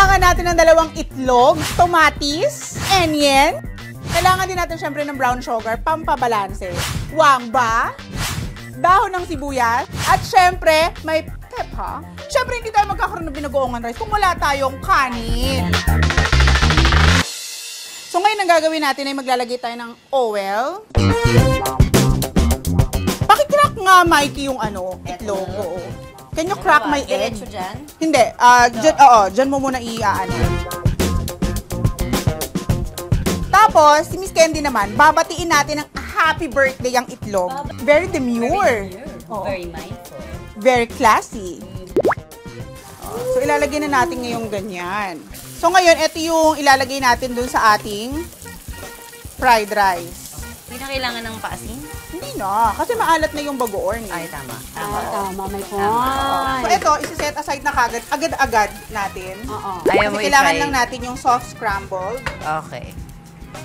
Kailangan natin ng dalawang itlog, tomatis, onion. Kailangan din natin syempre ng brown sugar, pampabalanse. Wangba, dahon ng sibuyas, at syempre may pepper. Syempre hindi tayo magkakaroon ng binagoongan rice kung wala tayong kanin. So ngayon ang gagawin natin ay maglalagay tayo ng oil. Pakicrack nga, Mikey, yung itlog. Oo. Can you crack my egg? Diretso dyan? Hindi. Dyan mo muna i-ano. Tapos, si Miss Candy naman, babatiin natin ng happy birthday ang itlog. Very demure. Very mindful. Very classy. So, ilalagay na natin ngayong ganyan. So, ngayon, ito yung ilalagay natin dun sa ating fried rice. Hindi na kailangan ng paasin? Hindi na, kasi maalat na yung bagoong. Ay, tama. Tama, may point. So, ito, isi-set aside na kagad, agad-agad natin. Ayaw mo Kasi kailangan i-fry. lang natin yung soft scrambled. Okay.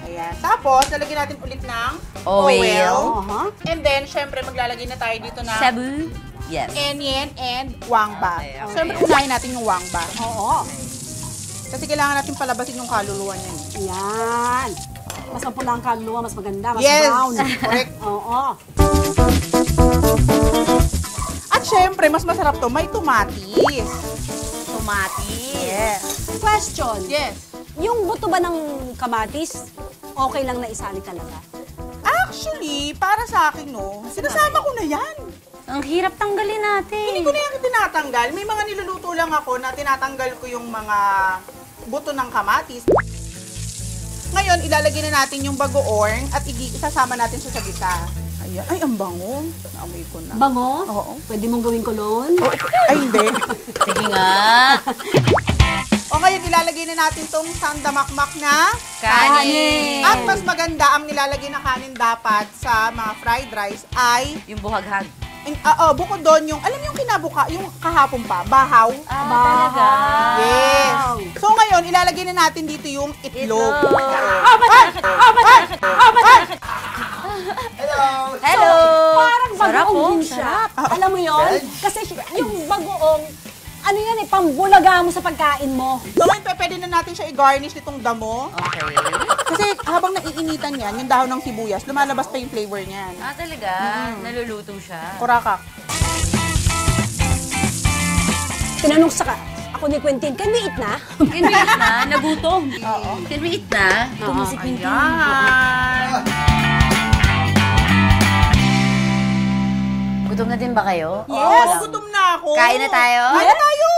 Ayan. Tapos, lalagyan natin ulit ng Oil. And then, syempre, maglalagay na tayo dito ng Shabu. Yes. onion and wangba. Okay. Syempre, unahin natin yung wangba. Oo. Kasi kailangan natin palabasin yung kaluluwa niya. Yan. Mas mapula ang kaluluwa, mas maganda, mas Yes! brown. Correct. Oo. At syempre, mas masarap to, may tomatis. Tomatis. Yes. Question. Yes. Yung buto ba ng kamatis, okay lang na isali talaga? Actually, para sa akin, no, sinasama ko na yan. Ang hirap tanggalin natin. Hindi ko na yan tinatanggal. May mga niluluto lang ako na tinatanggal ko yung mga buto ng kamatis. Ngayon, ilalagay na natin yung bagoong at isasama natin siya sa gitna. Ayan. Ay, ang bango. Naamoy ko na. Bango? Oo. Pwede mong gawin kulon? Ay, hindi. Sige nga. O ngayon, ilalagay na natin tong sandamakmak na Kanin. At mas maganda, ang nilalagay na kanin dapat sa mga fried rice ay, Yung buhaghag. bukod doon yung, alam yung kinabuka, yung kahapon pa, bahaw. Talaga? Yes. So ngayon, ilalagay na natin dito yung itlog. Hello. Parang Sarap, bagoong oh. din siya. Alam mo yon? Kasi yung bagoong, ano yan pambulaga mo sa pagkain mo. So ngayon, pwede na natin siya i-garnish nitong damo. Okay. Kasi habang naiinitan yan, yung dahon ng sibuyas, lumalabas pa yung flavor niyan. Talaga? Naluluto siya. Kurakak. Tinanong ako ni Quentin, can we eat na? Can we eat na? Nagutom. Can we eat na? Tumusik yung Ayan. Gutom na din ba kayo? Yes. Gutom na ako. Kain na tayo? Kain na tayo.